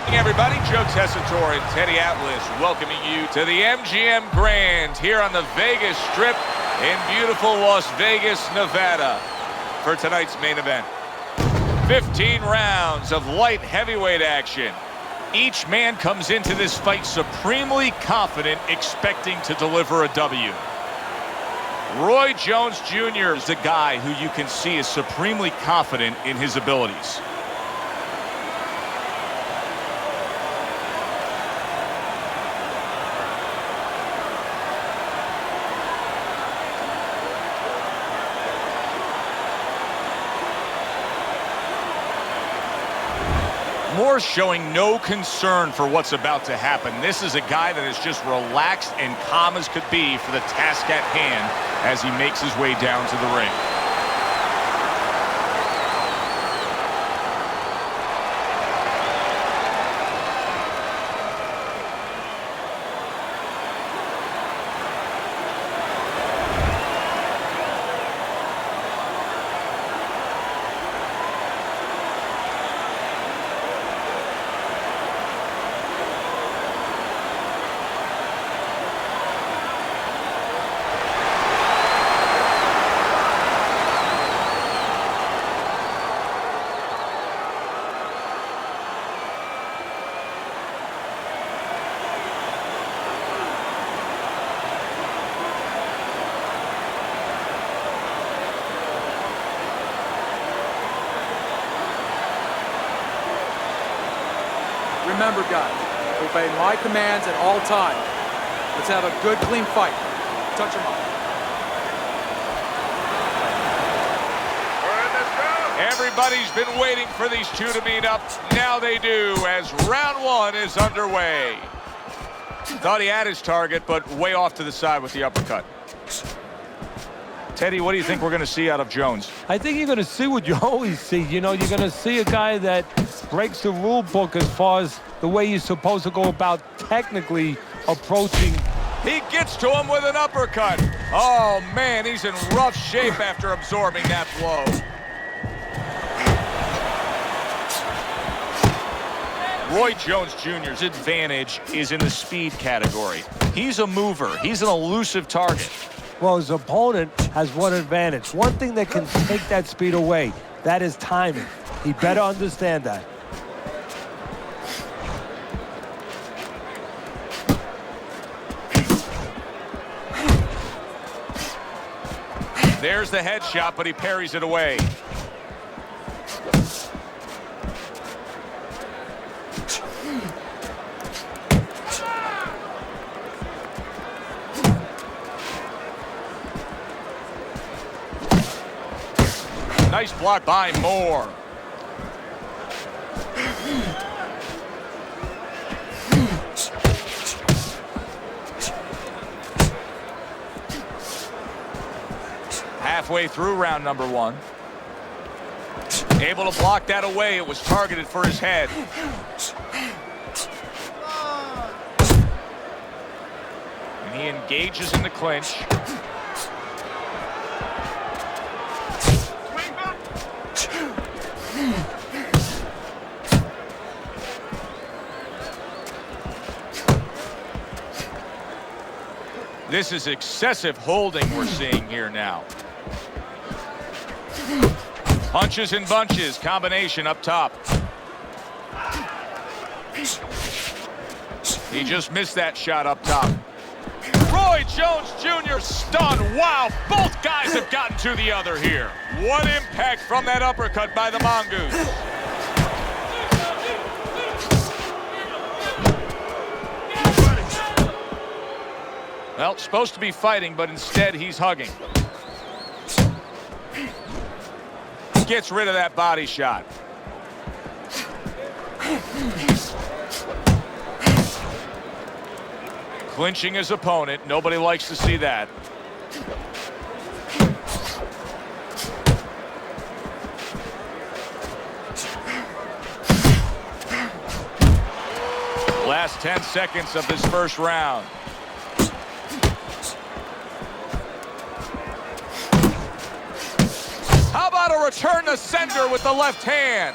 Everybody, Joe Tessitore and Teddy Atlas welcoming you to the MGM Grand here on the Vegas Strip in beautiful Las Vegas, Nevada for tonight's main event. 15 rounds of light heavyweight action. Each man comes into this fight supremely confident, expecting to deliver a W. Roy Jones Jr. is the guy who you can see is supremely confident in his abilities. Moore showing no concern for what's about to happen. This is a guy that is just relaxed and calm as could be for the task at hand as he makes his way down to the ring. Remember, guys, obey my commands at all times. Let's have a good, clean fight. Touch him up. Everybody's been waiting for these two to meet up. Now they do, as round one is underway. Thought he had his target, but way off to the side with the uppercut. Teddy, what do you think we're going to see out of Jones? I think you're going to see what you always see. You know, you're going to see a guy that breaks the rule book as far as the way you're supposed to go about technically approaching. He gets to him with an uppercut. Oh, man, he's in rough shape after absorbing that blow. Roy Jones Jr.'s advantage is in the speed category. He's a mover. He's an elusive target. Well, his opponent has one advantage. One thing that can take that speed away, that is timing. He better understand that. There's the headshot, but he parries it away. Nice block by Moore. Halfway through round number one. Able to block that away. It was targeted for his head. And he engages in the clinch. This is excessive holding we're seeing here now. Punches and bunches, combination up top. He just missed that shot up top. Roy Jones Jr. stunned. Wow, both guys have gotten to the other here. What impact from that uppercut by the Mongoose. Well, supposed to be fighting, but instead he's hugging. Gets rid of that body shot. Clinching his opponent. Nobody likes to see that. Last 10 seconds of this first round. How about a return to sender with the left hand?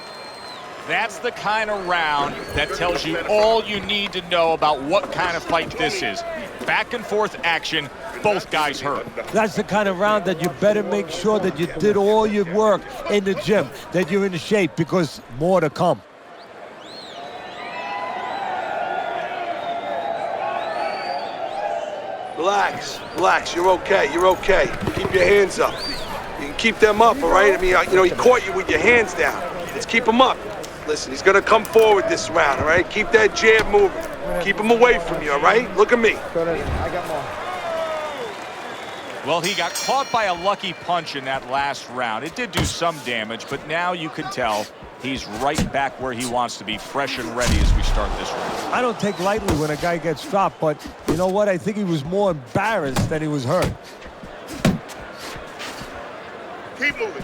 That's the kind of round that tells you all you need to know about what kind of fight this is. Back and forth action, both guys hurt. That's the kind of round that you better make sure that you did all your work in the gym, that you're in shape, because more to come. Relax, you're okay. Keep your hands up. You can keep them up, all right? I mean, you know, he caught you with your hands down. Let's keep him up. Listen, he's gonna come forward this round, all right? Keep that jab moving. Keep him away from you, all right? Look at me. I got more. Well, he got caught by a lucky punch in that last round. It did do some damage, but now you can tell he's right back where he wants to be, fresh and ready as we start this round. I don't take lightly when a guy gets dropped, but you know what? I think he was more embarrassed than he was hurt. Keep moving.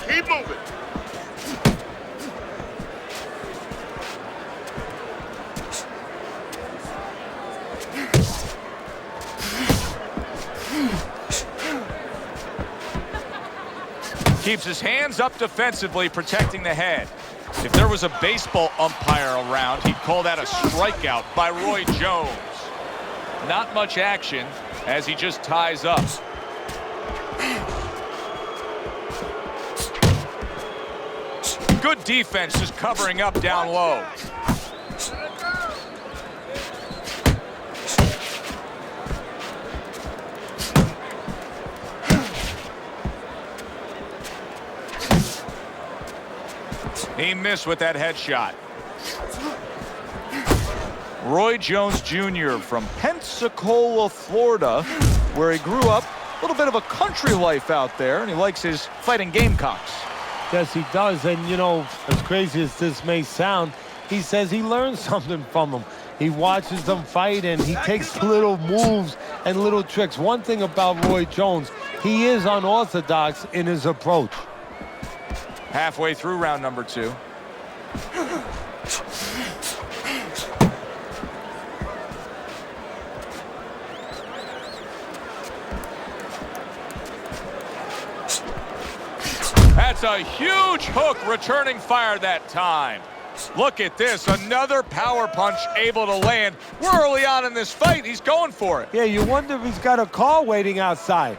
Keeps his hands up defensively, protecting the head. If there was a baseball umpire around, he'd call that a strikeout by Roy Jones. Not much action as he just ties up. Good defense just covering up down low. He missed with that headshot. Roy Jones Jr. from Pensacola, Florida, where he grew up. A little bit of a country life out there, and he likes his fighting Gamecocks. Yes, he does. And, you know, as crazy as this may sound, he says he learned something from them. He watches them fight, and he takes little moves and little tricks. One thing about Roy Jones, he is unorthodox in his approach. Halfway through round number 2. That's a huge hook, returning fire that time. Look at this, another power punch able to land. We're early on in this fight. He's going for it. Yeah, you wonder if he's got a car waiting outside.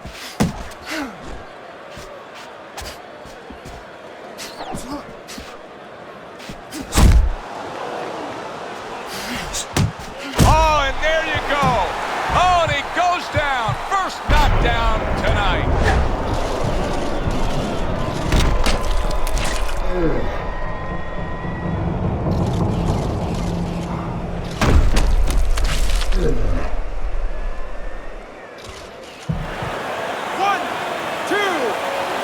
Oh, and there you go. Oh, and he goes down. First knockdown tonight. One, two,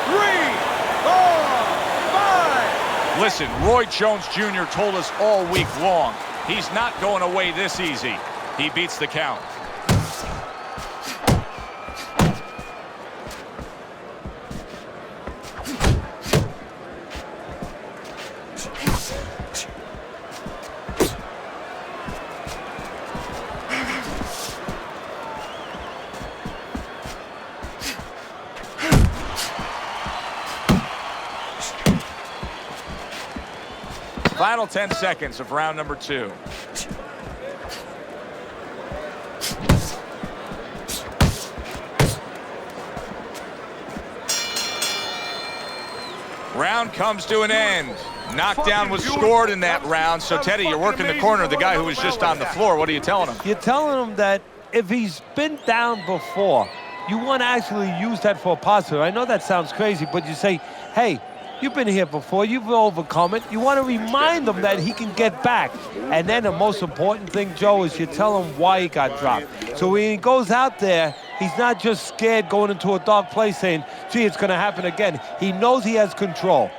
three, four, five. Listen, Roy Jones Jr. told us all week long, he's not going away this easy. He beats the count. Final 10 seconds of round number 2. Round comes to an end. Knockdown was scored in that round. So, Teddy, you're working the corner of the guy who was just on the floor. What are you telling him? You're telling him that if he's been down before, you want to actually use that for a positive. I know that sounds crazy, but you say, hey, you've been here before. You've overcome it. You want to remind him that he can get back. And then the most important thing, Joe, is you tell him why he got dropped. So when he goes out there, he's not just scared going into a dark place saying, gee, it's going to happen again. He knows he has control.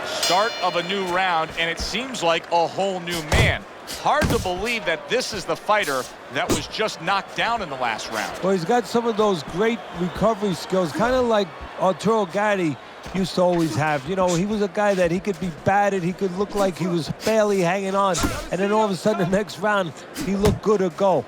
Start of a new round, and it seems like a whole new man. Hard to believe that this is the fighter that was just knocked down in the last round. Well, he's got some of those great recovery skills, kind of like Arturo Gatti used to always have. You know, he was a guy that he could be battered, he could look like he was barely hanging on, and then all of a sudden the next round, he looked good to go.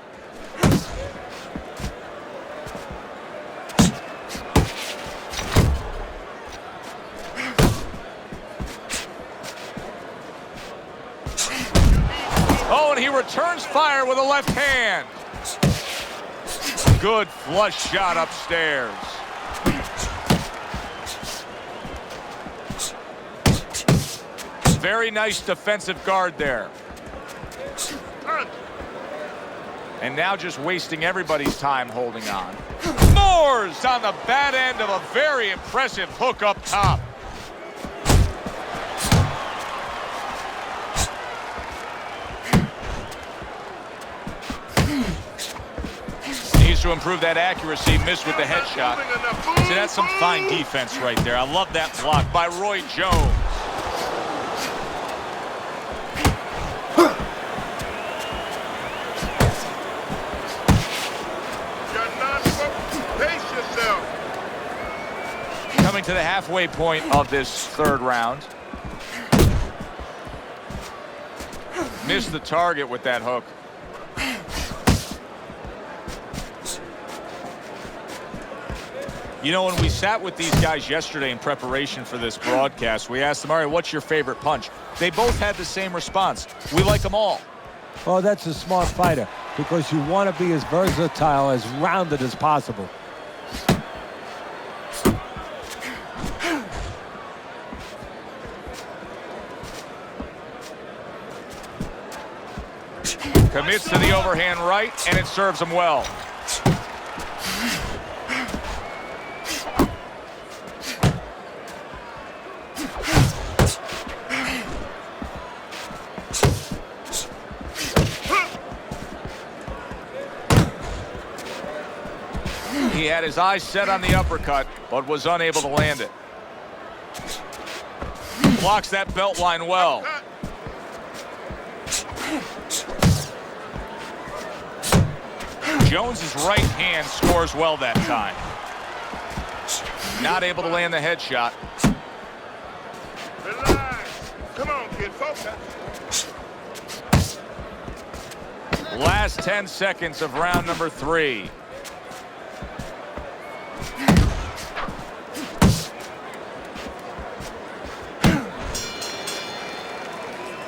returns fire with a left hand. Good flush shot upstairs. Very nice defensive guard there. And now just wasting everybody's time holding on. Moore's on the bad end of a very impressive hook up top. Needs to improve that accuracy. Missed with the headshot. See, that's some fine defense right there. I love that block by Roy Jones. Coming to the halfway point of this third round. Missed the target with that hook. You know, when we sat with these guys yesterday in preparation for this broadcast, we asked them, all right, what's your favorite punch? They both had the same response. We like them all. Well, that's a smart fighter because you want to be as versatile, as rounded as possible. Commits to the overhand right, and it serves him well. He had his eyes set on the uppercut, but was unable to land it. Blocks that belt line well. Jones's right hand scores well that time. Not able to land the headshot. Relax. Come on, kid, focus. Last 10 seconds of round number 3.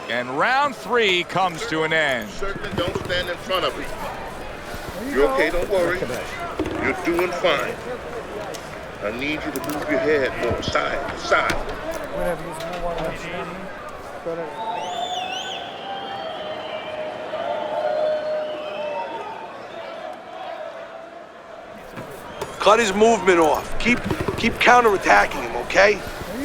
And round 3 comes to an end. Certainly don't stand in front of me. You're okay, don't worry. You're doing fine. I need you to move your head more side to side. Cut his movement off. Keep counterattacking him, okay?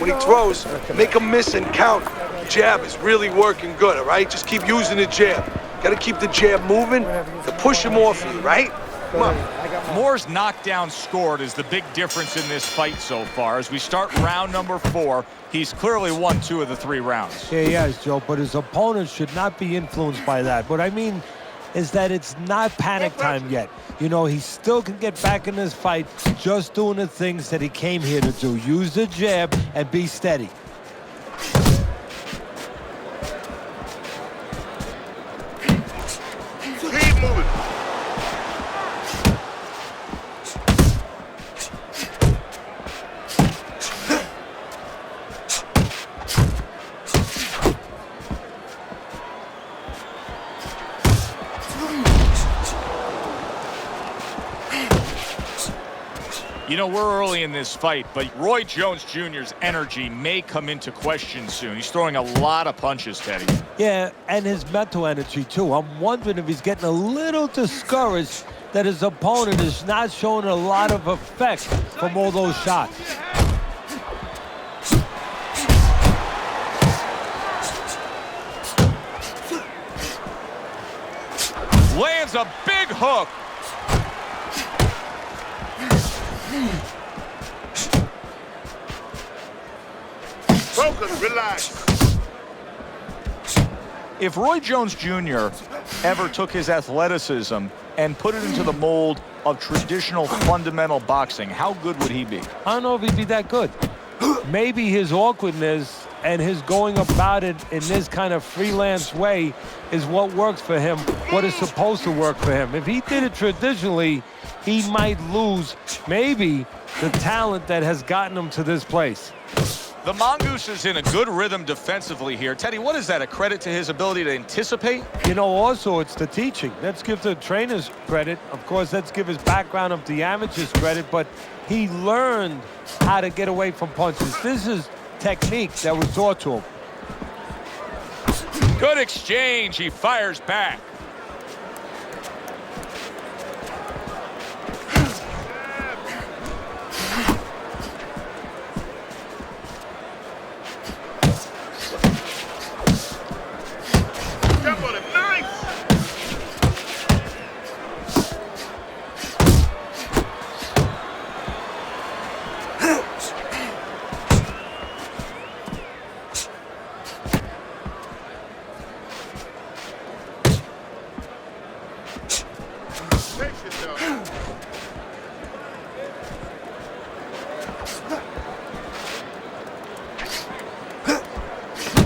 When he throws, make him miss and counter. Jab is really working good, all right? Just keep using the jab. Gotta keep the jab moving to push him off you, right? Come on. Moore's knockdown scored is the big difference in this fight so far. As we start round number 4, he's clearly won 2 of the 3 rounds. Yeah, he has, Joe, but his opponent should not be influenced by that. What I mean is that it's not panic time yet. You know, he still can get back in this fight just doing the things that he came here to do. Use the jab and be steady. Keep moving. You know, we're early in this fight, but Roy Jones Jr.'s energy may come into question soon. He's throwing a lot of punches, Teddy. Yeah, and his mental energy, too. I'm wondering if he's getting a little discouraged that his opponent is not showing a lot of effect from all those shots. Lands a big hook. Focus, relax. If Roy Jones Jr. ever took his athleticism and put it into the mold of traditional fundamental boxing, how good would he be? I don't know if he'd be that good. Maybe his awkwardness and his going about it in this kind of freelance way is what works for him, what is supposed to work for him. If he did it traditionally, he might lose maybe the talent that has gotten him to this place. The Mongoose is in a good rhythm defensively here. Teddy, what is that, a credit to his ability to anticipate? You know, also, it's the teaching. Let's give the trainers credit. Of course, let's give his background of the amateurs credit, but he learned how to get away from punches. This is technique that was taught to him. Good exchange. He fires back.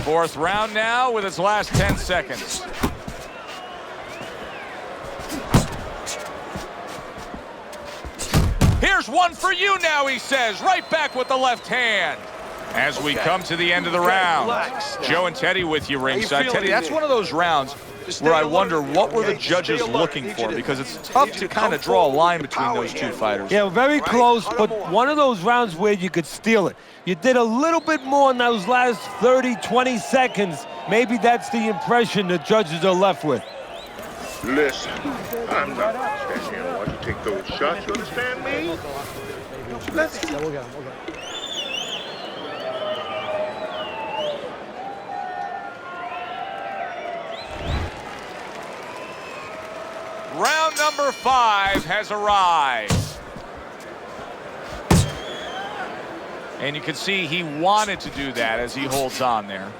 Fourth round now with its last 10 seconds. Here's one for you now, he says, right back with the left hand. As we come to the end of the round, Joe and Teddy with you ringside. Teddy, that's one of those rounds where I wonder what were the judges looking for, because it's tough to kind of draw a line between those two fighters. Yeah, very close, but one of those rounds where you could steal it. You did a little bit more in those last 30, 20 seconds. Maybe that's the impression the judges are left with. Listen, I'm not standing here while you take those shots, you understand me? Let's Round number 5 has arrived. And you can see he wanted to do that as he holds on there.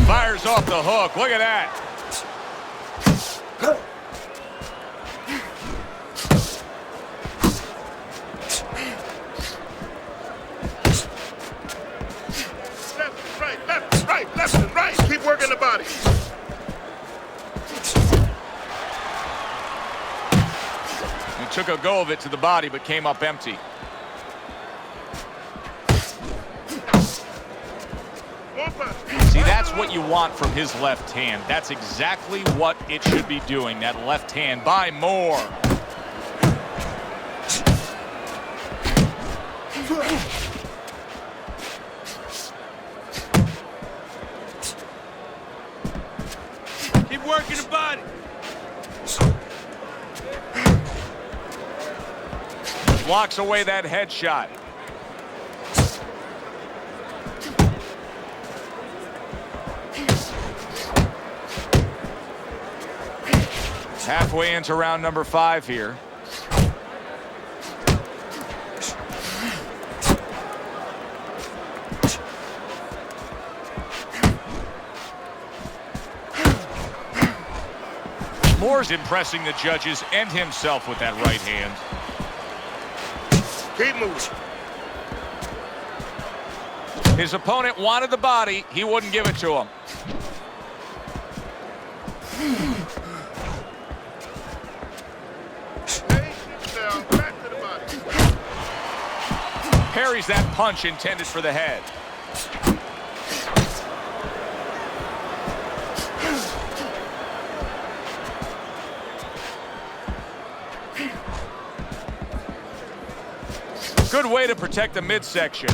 Fires off the hook. Look at that. Left and right. Keep working the body. He took a go of it to the body, but came up empty. See, that's what you want from his left hand. That's exactly what it should be doing, that left hand. By more. Keep working the body. Blocks away that headshot. Halfway into round number 5 here. Moore's impressing the judges and himself with that right hand. Keep moving. His opponent wanted the body. He wouldn't give it to him. Back to the body. Parries that punch intended for the head. Good way to protect the midsection.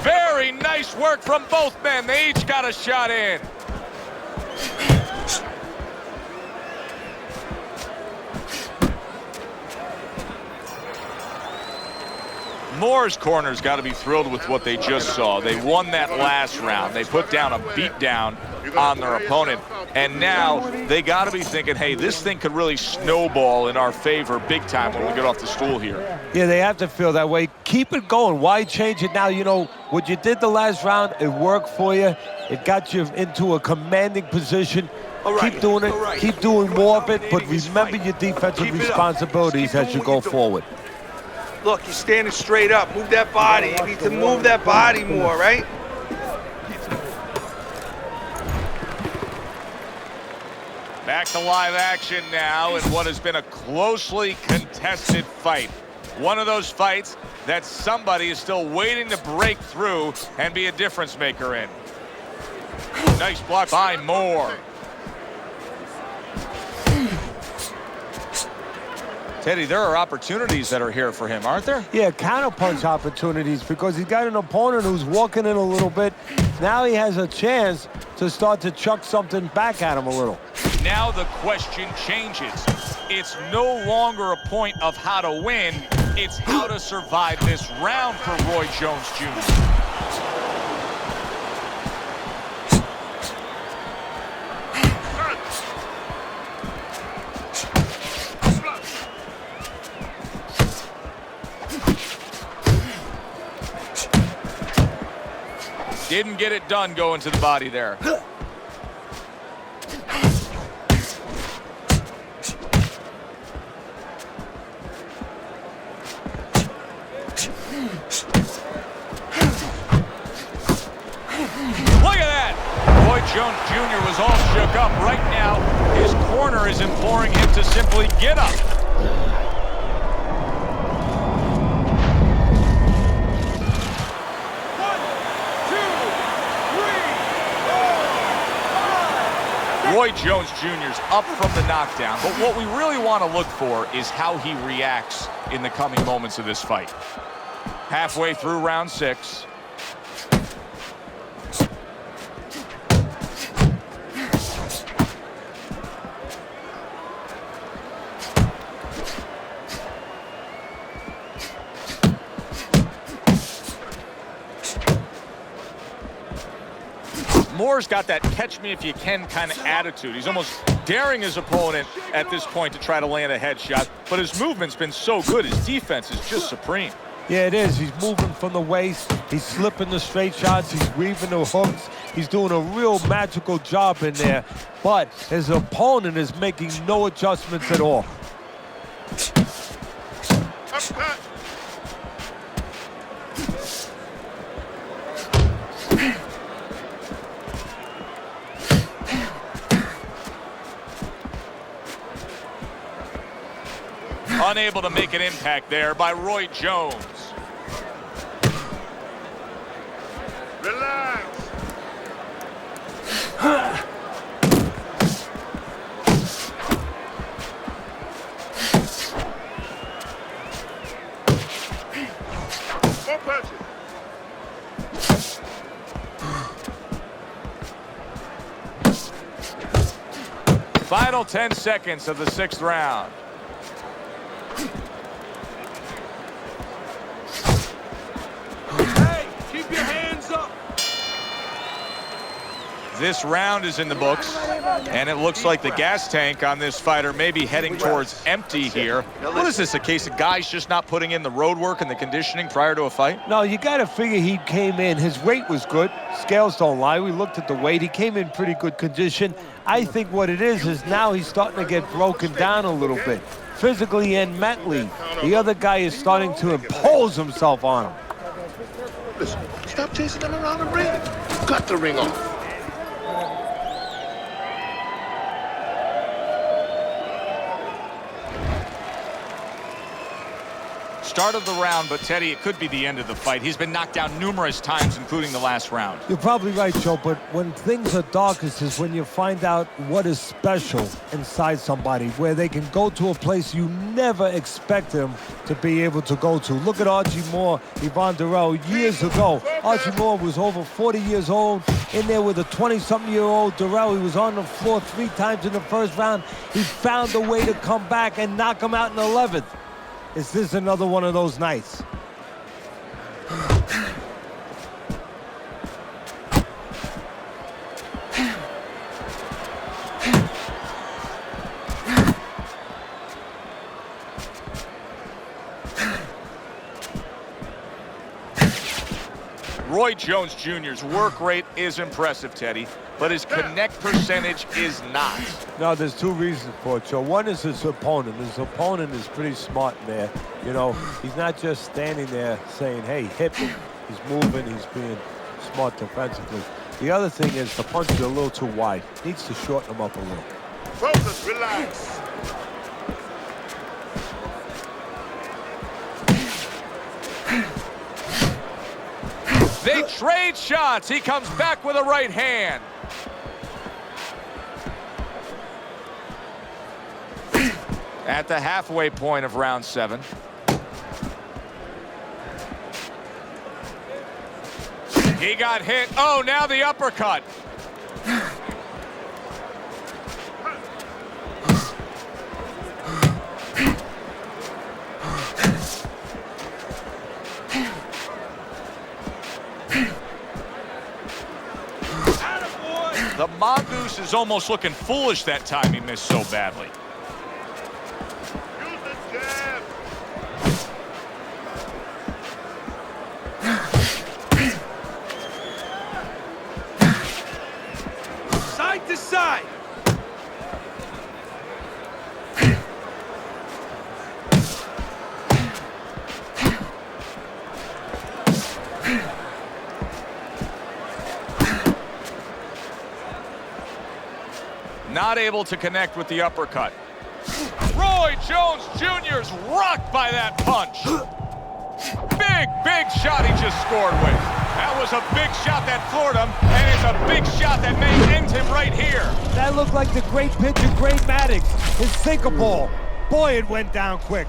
Very nice work from both men. They each got a shot in. Moore's corner's got to be thrilled with what they just saw. They won that last round. They put down a beatdown on their opponent. And now they got to be thinking, hey, this thing could really snowball in our favor big time when we get off the stool here. Yeah, they have to feel that way. Keep it going. Why change it now? You know, what you did the last round, it worked for you. It got you into a commanding position. Keep doing it. Keep doing more of it. But remember your defensive responsibilities as you go forward. Look, you're standing straight up. Move that body. You need to move that body more, right? Back to live action now in what has been a closely contested fight. One of those fights that somebody is still waiting to break through and be a difference maker in. Nice block by Moore. Teddy, there are opportunities that are here for him, aren't there? Yeah, counterpunch opportunities because he's got an opponent who's walking in a little bit. Now he has a chance to start to chuck something back at him a little. Now the question changes. It's no longer a point of how to win. It's how to survive this round for Roy Jones Jr. Didn't get it done going to the body there. Look at that! Roy Jones Jr. was all shook up. Right now, his corner is imploring him to simply get up. Roy Jones Jr.'s up from the knockdown, but what we really want to look for is how he reacts in the coming moments of this fight. Halfway through round 6. Moore's got that catch-me-if-you-can kind of attitude. He's almost daring his opponent at this point to try to land a headshot, but his movement's been so good. His defense is just supreme. Yeah, it is. He's moving from the waist. He's slipping the straight shots. He's weaving the hooks. He's doing a real magical job in there, but his opponent is making no adjustments at all. Uppercut. Unable to make an impact there by Roy Jones. Relax. More punches. Final 10 seconds of the 6th round. Keep your hands up. This round is in the books, and it looks like the gas tank on this fighter may be heading towards empty here. What is this, a case of guys just not putting in the road work and the conditioning prior to a fight? No, you got to figure he came in. His weight was good. Scales don't lie. We looked at the weight. He came in pretty good condition. I think what it is now he's starting to get broken down a little bit, physically and mentally. The other guy is starting to impose himself on him. Listen, stop chasing them around the ring. Cut the ring off. Start of the round, but Teddy, it could be the end of the fight. He's been knocked down numerous times, including the last round. You're probably right, Joe, but when things are darkest is when you find out what is special inside somebody, where they can go to a place you never expected them to be able to go to. Look at Archie Moore, Yvonne Durrell, years ago. Archie Moore was over 40 years old, in there with a 20-something-year-old Durrell. He was on the floor 3 times in the first round. He found a way to come back and knock him out in the 11th. Is this another one of those nights? Roy Jones Jr.'s work rate is impressive, Teddy, but his connect percentage is not. No, there's two reasons for it, Joe. One is his opponent. His opponent is pretty smart in there. You know, he's not just standing there saying, hey, hit me. He's moving, he's being smart defensively. The other thing is the punch is a little too wide. Needs to shorten him up a little. Focus, relax. They trade shots. He comes back with a right hand. At the halfway point of round 7. He got hit. Oh, now the uppercut. The Mongoose is almost looking foolish that time he missed so badly. Use the jab. Side to side. Not able to connect with the uppercut. Roy Jones Jr.'s rocked by that punch. Big shot he just scored with. That was a big shot that floored him, and it's a big shot that may end him right here. That looked like the great pitcher, Great Maddox. His sinker ball. Boy, it went down quick.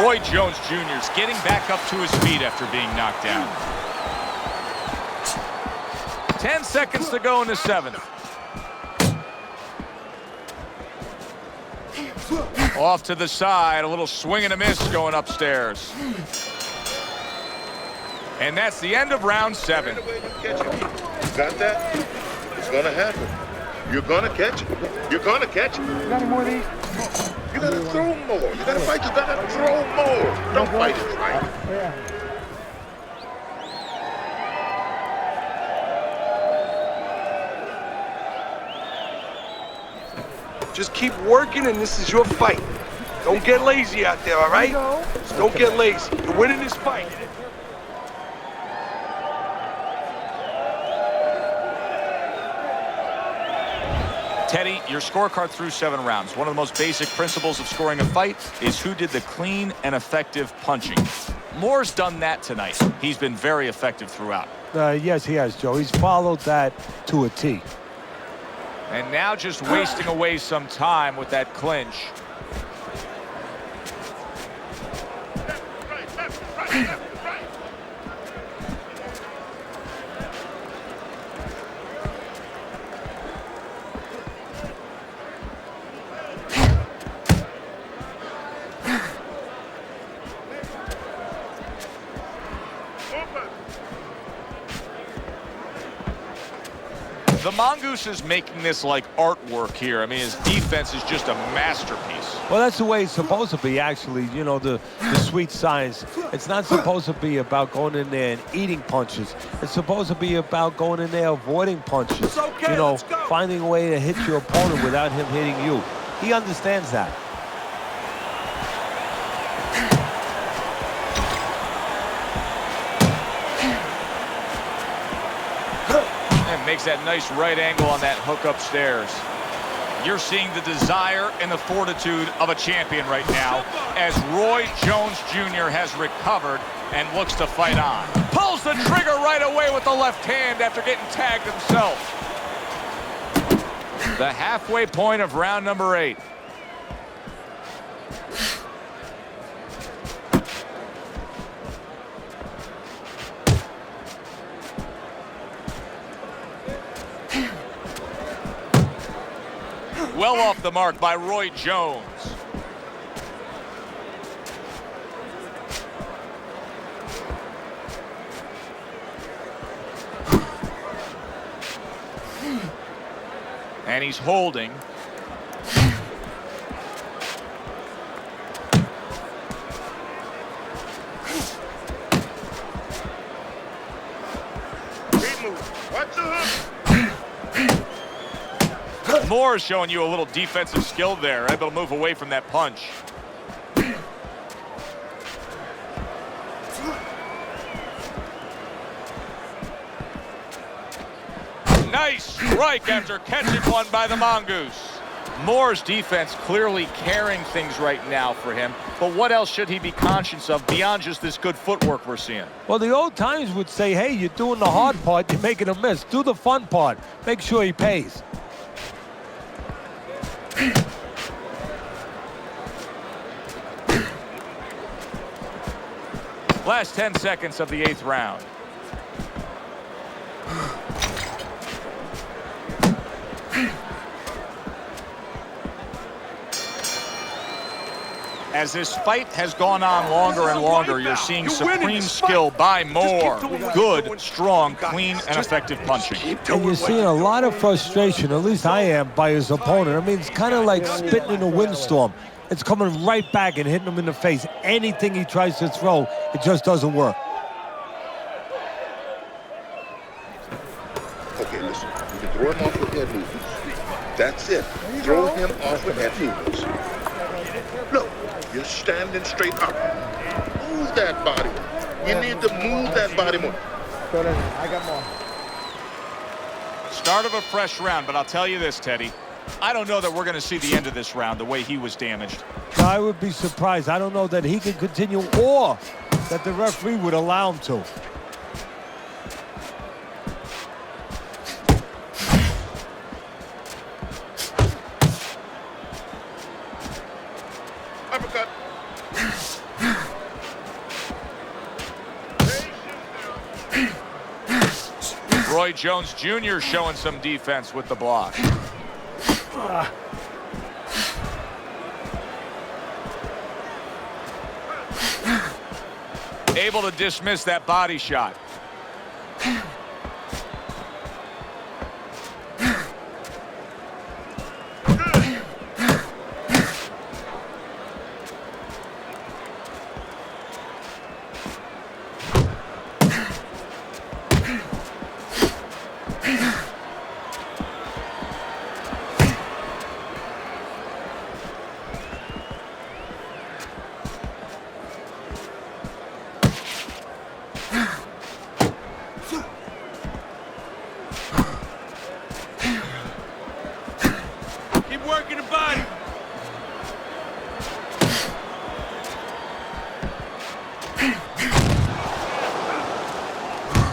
Roy Jones Jr. is getting back up to his feet after being knocked down. 10 seconds to go in the 7th. Off to the side, a little swing and a miss going upstairs. And that's the end of round 7. You got that? It's gonna happen. You're gonna catch it. You're gonna catch it. You got any more of these? You gotta throw more. You gotta fight. You gotta throw more. Don't fight it, right? Yeah. Just keep working, and this is your fight. Don't get lazy out there, all right? Don't get lazy. You're winning this fight. Teddy, your scorecard through 7 rounds. One of the most basic principles of scoring a fight is who did the clean and effective punching. Moore's done that tonight. He's been very effective throughout. Yes, he has, Joe. He's followed that to a T. And now just wasting away some time with that clinch. The Mongoose is making this like artwork here. I mean, his defense is just a masterpiece. Well, that's the way it's supposed to be, actually. You know, the sweet science. It's not supposed to be about going in there and eating punches. It's supposed to be about going in there avoiding punches. It's okay, you know, let's go. finding a way to hit your opponent without him hitting you. He understands that. Makes that nice right angle on that hook upstairs. You're seeing the desire and the fortitude of a champion right now as Roy Jones Jr. has recovered and looks to fight on. Pulls the trigger right away with the left hand after getting tagged himself. The halfway point of round number 8. Well off the mark by Roy Jones. And he's holding. Great move. Watch the hook. Moore showing you a little defensive skill there, able to move away from that punch. Nice strike after catching one by the Mongoose. Moore's defense clearly carrying things right now for him, but what else should he be conscious of beyond just this good footwork we're seeing? Well, the old times would say, hey, you're doing the hard part, you're making a miss. Do the fun part. Make sure he pays. Last 10 seconds of the 8th round. As this fight has gone on longer and longer, you're seeing supreme skill by Moore. Good, strong, clean, and effective punching. And you're seeing a lot of frustration, at least I am, by his opponent. I mean, it's kind of like spitting in a windstorm. It's coming right back and hitting him in the face. Anything he tries to throw, it just doesn't work. Okay, listen. You can throw him off with head movements. That's it. Throw him off with head movements. Look, you're standing straight up. Move that body. You need to move that body more. I got more. Start of a fresh round, but I'll tell you this, Teddy. I don't know that we're going to see the end of this round the way he was damaged. I would be surprised. I don't know that he could continue or that the referee would allow him to. Uppercut. Roy Jones Jr. showing some defense with the block. Able to dismiss that body shot. Keep working the body.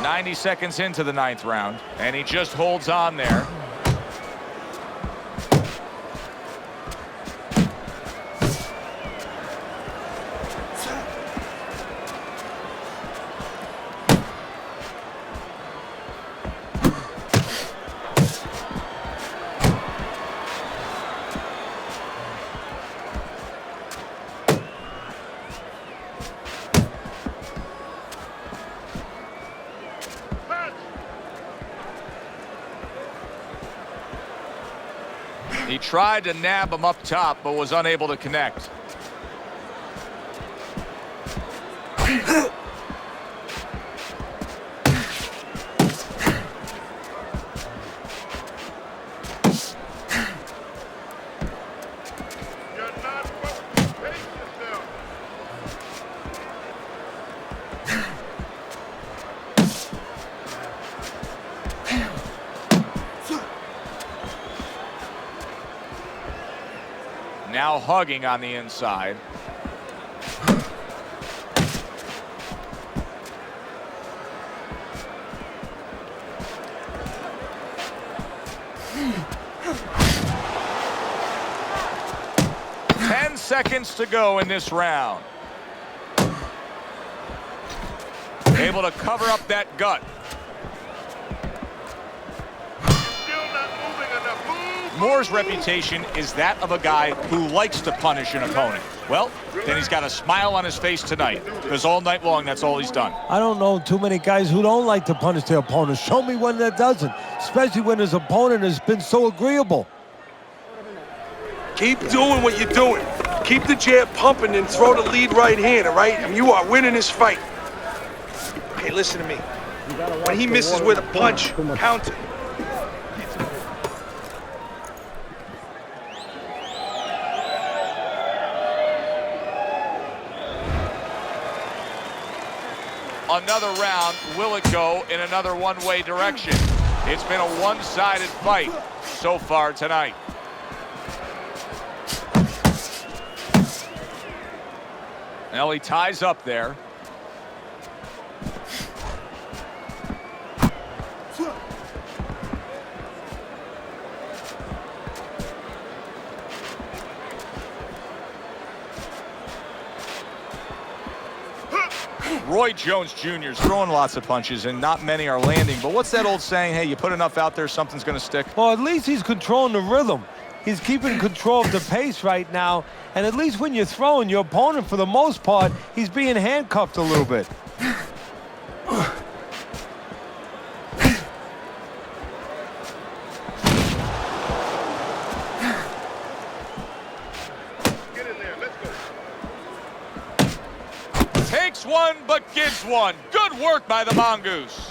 .90 seconds into the 9th round, and he just holds on there. He tried to nab him up top, but was unable to connect. You're not supposed to pace yourself. Now hugging on the inside. Ten seconds to go in this round. Able to cover up that gut. Still not moving enough. Move. Moore's reputation is that of a guy who likes to punish an opponent. Well, then he's got a smile on his face tonight, because all night long, that's all he's done. I don't know too many guys who don't like to punish their opponents. Show me one that doesn't, especially when his opponent has been so agreeable. Keep doing what you're doing. Keep the jab pumping and throw the lead right hand, all right? I mean, you are winning this fight. Okay, listen to me. When he misses with a punch, count it. Another round, will it go in another one-way direction? It's been a one-sided fight so far tonight. Now he ties up there. Roy Jones Jr. is throwing lots of punches, and not many are landing. But what's that old saying? Hey, you put enough out there, something's going to stick. Well, at least he's controlling the rhythm. He's keeping control of the pace right now. And at least when you're throwing, your opponent, for the most part, he's being handcuffed a little bit. Takes one, but gives one. Good work by the Mongoose.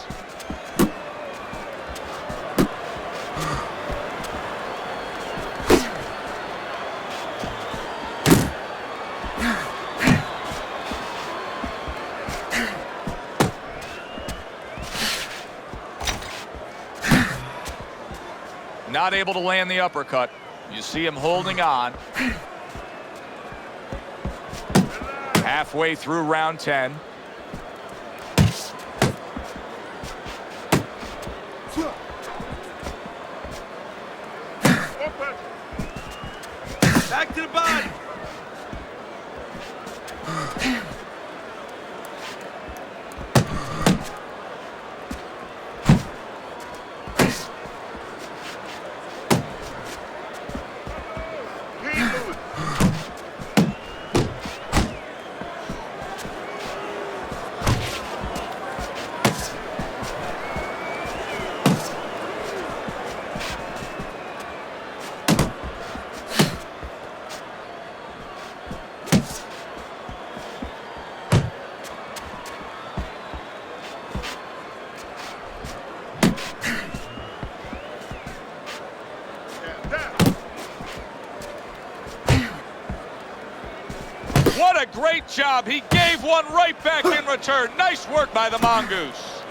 Not able to land the uppercut. You see him holding on. Halfway through round 10. Back to the body. What a great job. He gave one right back in return. Nice work by the Mongoose.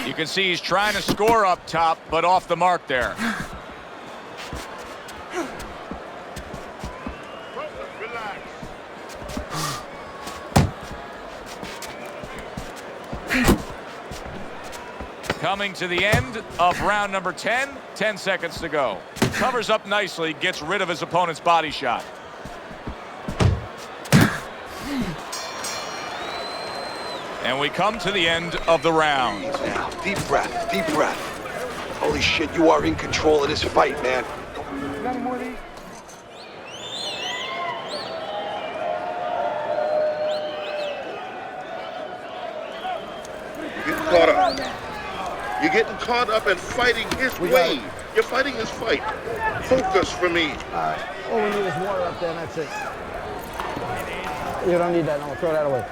You can see he's trying to score up top, but off the mark there. Coming to the end of round number 10, 10 seconds to go. Covers up nicely, gets rid of his opponent's body shot. And we come to the end of the round. Now, deep breath, deep breath. Holy shit, you are in control of this fight, man. Got any more of these? You're getting caught up. You're getting caught up and fighting his way. You're fighting his fight. Focus for me. All right. All we need is water up there, and that's it. You don't need that. No, throw that away.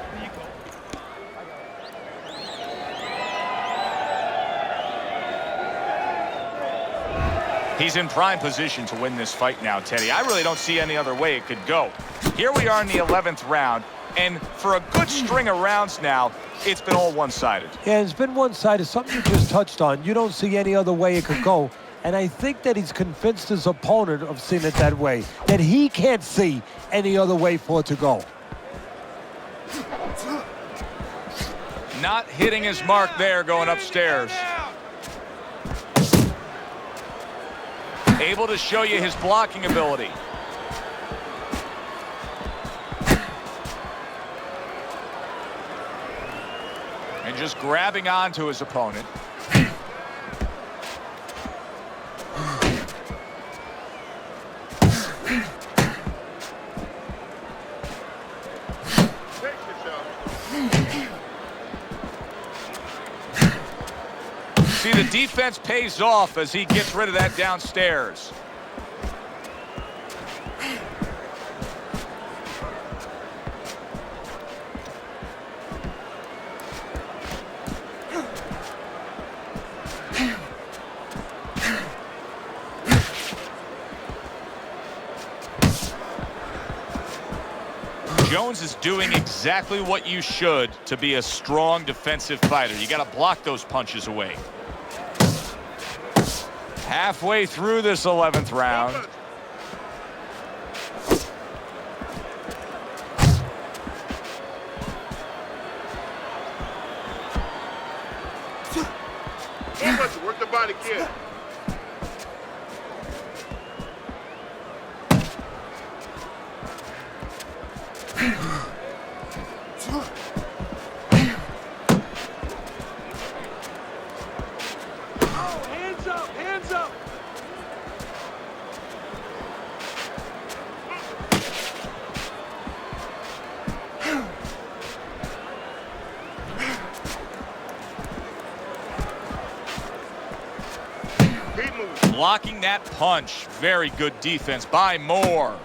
He's in prime position to win this fight now, Teddy. I really don't see any other way it could go. Here we are in the 11th round, and for a good string of rounds now, it's been all one-sided. Yeah, it's been one-sided. Something you just touched on. You don't see any other way it could go. And I think that he's convinced his opponent of seeing it that way, that he can't see any other way for it to go. Not hitting his mark there going upstairs. Able to show you his blocking ability. And just grabbing onto his opponent. See, the defense pays off as he gets rid of that downstairs. Jones is doing exactly what you should to be a strong defensive fighter. You got to block those punches away. Halfway through this 11th round. Work the body, kid. Blocking that punch. Very good defense by Moore.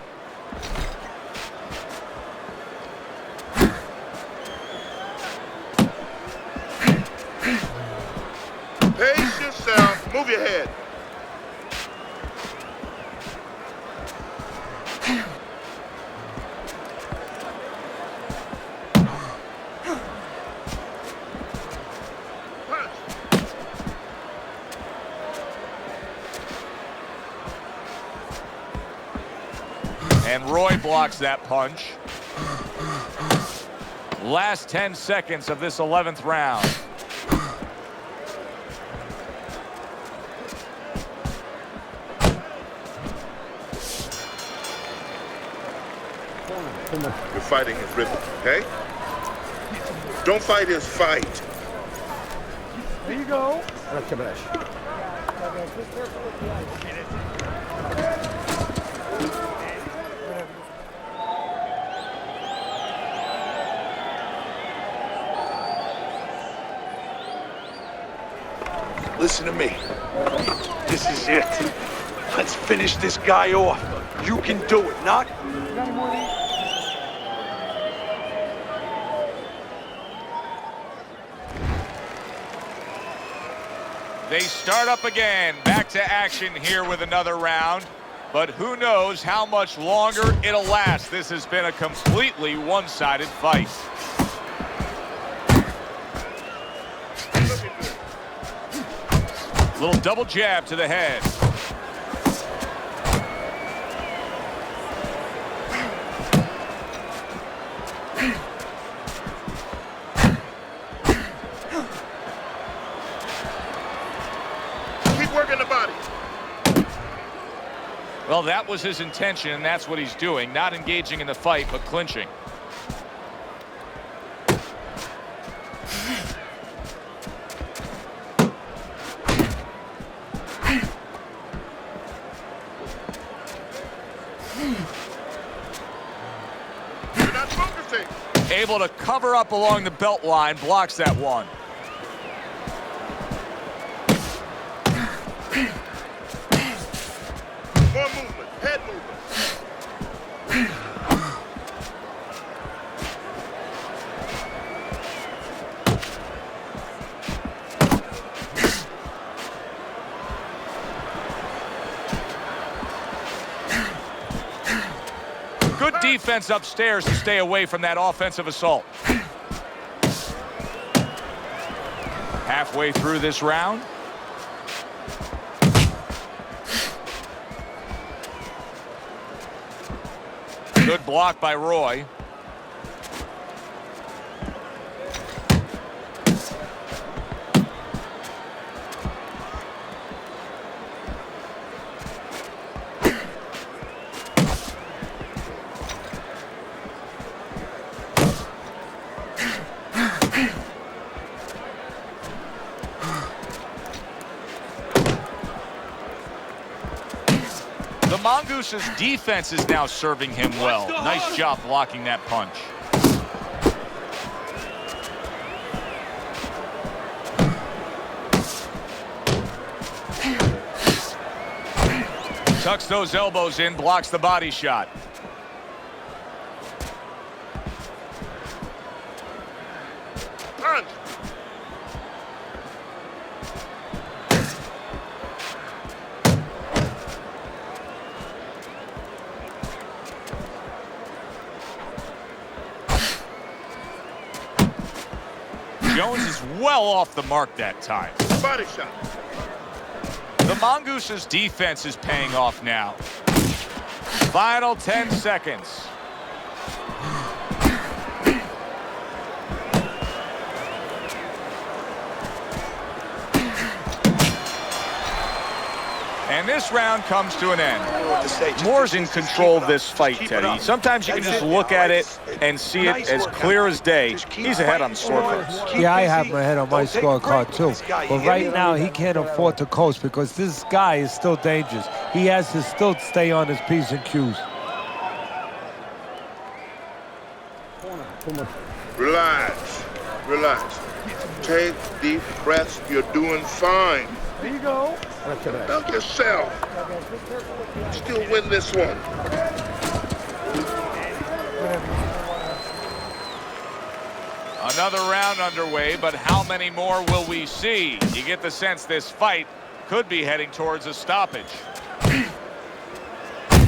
Pace yourself. Move your head. And Roy blocks that punch. Last 10 seconds of this 11th round. You're fighting his rhythm, okay? Don't fight his fight. There you go. Let's go back. Listen to me. This is it. Let's finish this guy off. You can do it, not? They start up again. Back to action here with another round. But who knows how much longer it'll last. This has been a completely one-sided fight. Little double jab to the head. Keep working the body. Well, that was his intention, and that's what he's doing. Not engaging in the fight, but clinching. You're not focusing. Able to cover up along the belt line, blocks that one. More movement, head movement. Good defense upstairs to stay away from that offensive assault. Halfway through this round. Good block by Roy. The Mongoose's defense is now serving him well. Nice job blocking that punch. Tucks those elbows in, blocks the body shot. Punch. Jones is well off the mark that time. Body shot. The Mongoose's defense is paying off now. Final 10 seconds. And this round comes to an end. Moore's in control of this fight, Teddy. Sometimes you can just look at it and see it as clear as day. He's ahead on the scorecard. Yeah, I have my head on my scorecard too. But right now, he can't afford to coast because this guy is still dangerous. He has to still stay on his P's and Q's. Relax. Relax. Take deep breaths. You're doing fine. There you go. Help yourself. Still win this one. Another round underway, but how many more will we see? You get the sense this fight could be heading towards a stoppage.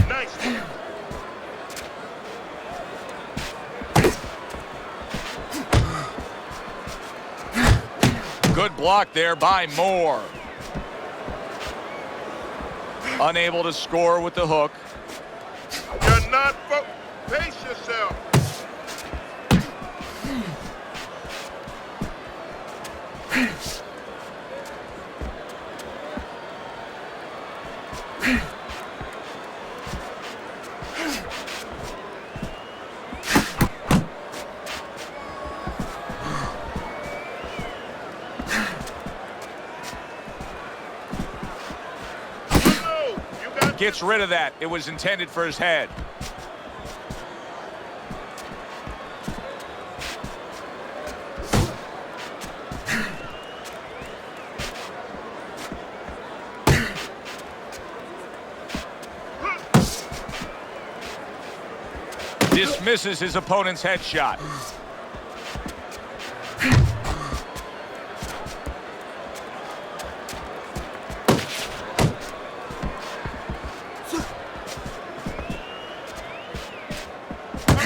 Nice. Good block there by Moore. Unable to score with the hook. You're not pace yourself. Gets rid of that. It was intended for his head. Dismisses his opponent's headshot.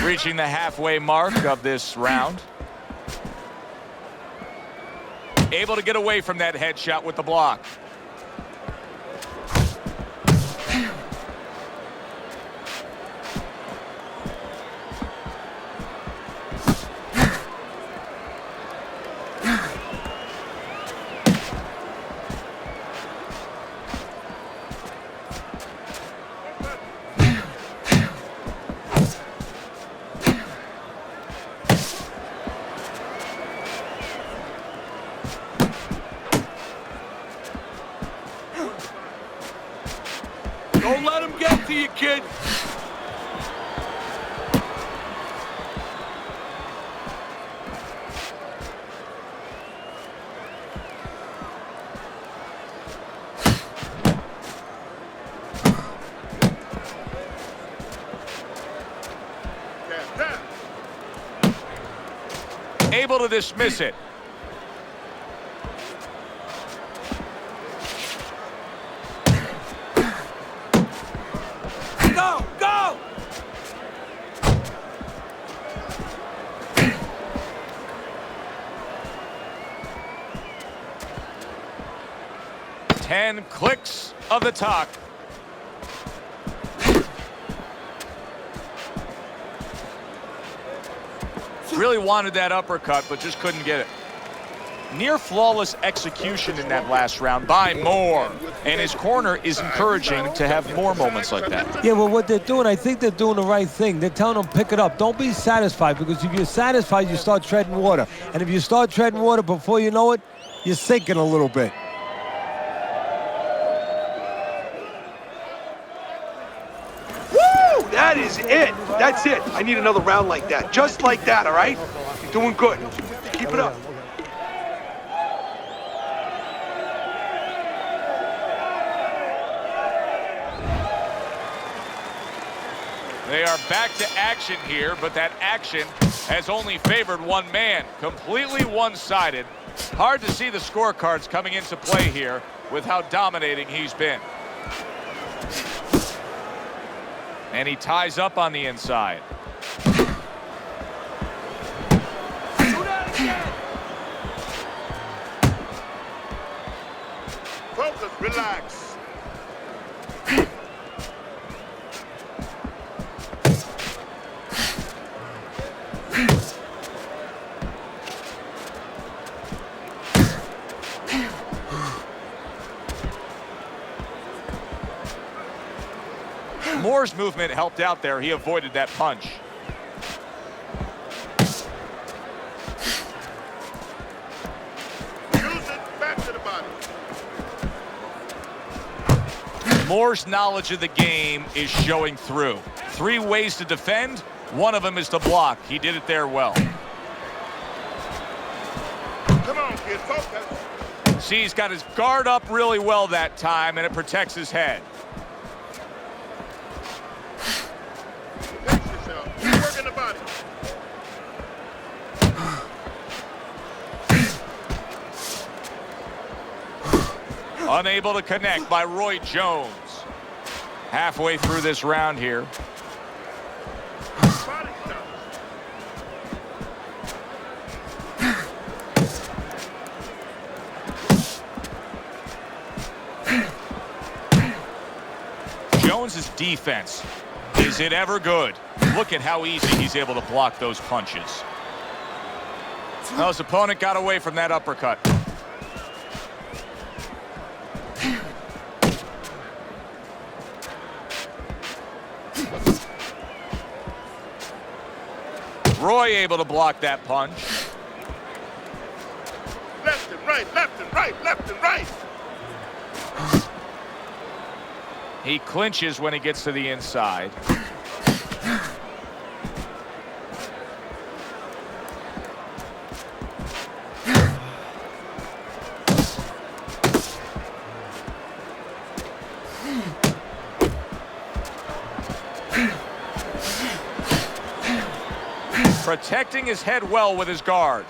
Reaching the halfway mark of this round. Able to get away from that headshot with the block. Don't let him get to you, kid. Able to dismiss it. Go, go! Ten clicks of the talk. Really wanted that uppercut, but just couldn't get it. Near flawless execution in that last round by Moore. And his corner is encouraging to have more moments like that. Yeah, well, what they're doing, I think they're doing the right thing. They're telling them pick it up. Don't be satisfied, because if you're satisfied, you start treading water. And if you start treading water, before you know it, you're sinking a little bit. That is it. That's it. I need another round like that. Just like that, all right? You're doing good. Keep it up. They are back to action here, but that action has only favored one man. Completely one-sided. Hard to see the scorecards coming into play here with how dominating he's been. And he ties up on the inside. Focus, relax. Moore's movement helped out there. He avoided that punch. Use it back to the body. Moore's knowledge of the game is showing through. 3 ways to defend. One of them is to block. He did it there well. Come on, kid, focus. See, he's got his guard up really well that time, and it protects his head. Pace yourself. Keep working the body. Unable to connect by Roy Jones. Halfway through this round here. Body shot. Jones's defense, is it ever good? Look at how easy he's able to block those punches. Now his opponent got away from that uppercut. Roy able to block that punch. Left and right, left and right, left and right. He clinches when he gets to the inside. Protecting his head well with his guard.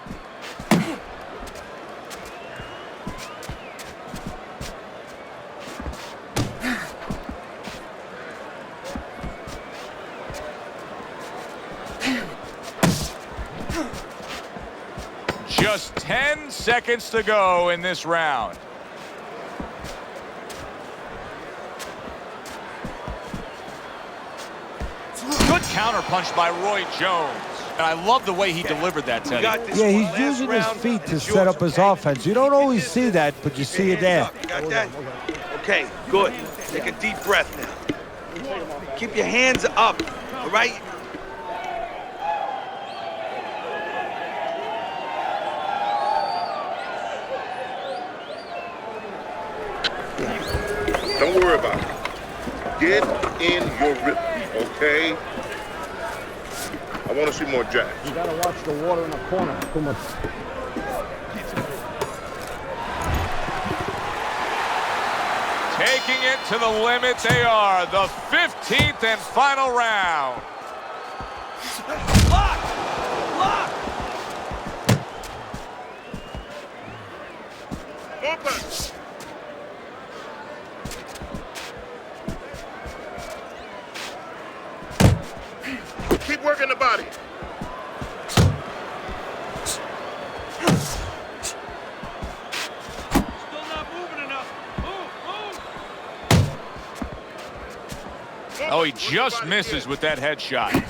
Just 10 seconds to go in this round. Good counter punch by Roy Jones. And I love the way he delivered that, Teddy. Yeah, he's using his feet to set up his offense. You don't always see that, but you see it there. You got that? Okay, good. Take a deep breath now. Keep your hands up, all right? Don't worry about it. Get in your rhythm, okay? I want to see more jabs. You gotta watch the water in the corner. Too much. Taking it to the limit, they are. The 15th and final round. Lock! Lock! Open. Keep working the body. Still not moving enough. Move, Oh, he just misses with that headshot.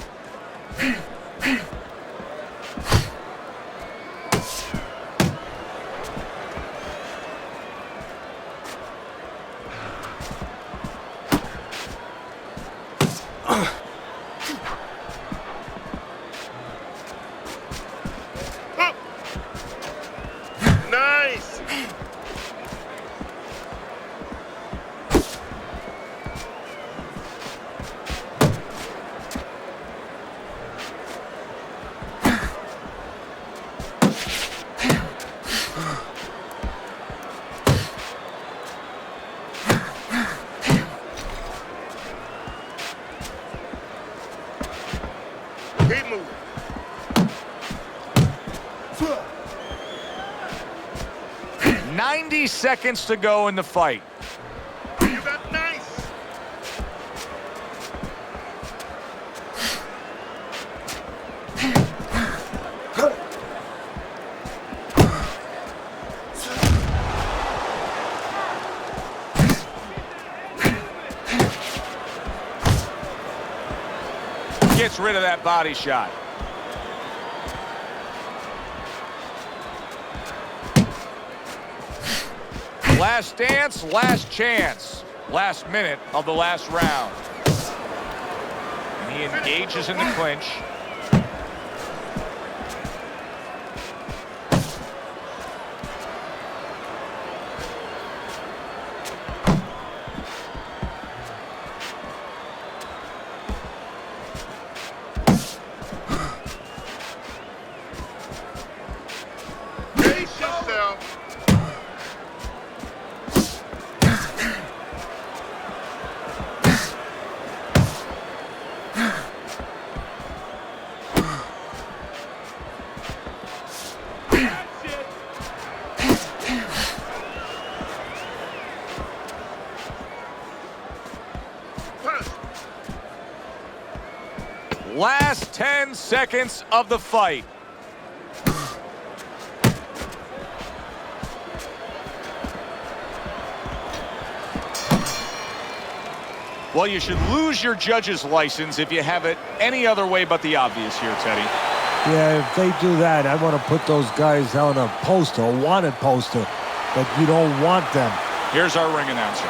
Nice. 90 seconds to go in the fight. You got nice. Gets rid of that body shot. Last dance, last chance. Last minute of the last round. And he engages in the clinch. Brace yourself. Last 10 seconds of the fight. Well, you should lose your judge's license if you have it any other way but the obvious here, Teddy. Yeah, if they do that, I want to put those guys on a poster, a wanted poster, but you don't want them. Here's our ring announcer.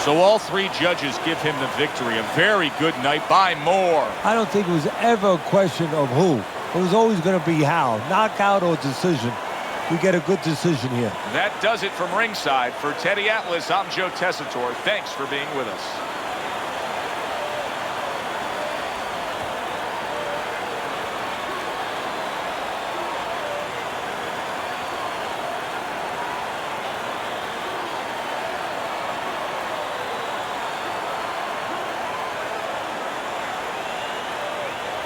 So all three judges give him the victory. A very good night by more. I don't think it was ever a question of who. It was always going to be how. Knockout or decision. We get a good decision here. That does it from ringside. For Teddy Atlas, I'm Joe Tessitore. Thanks for being with us.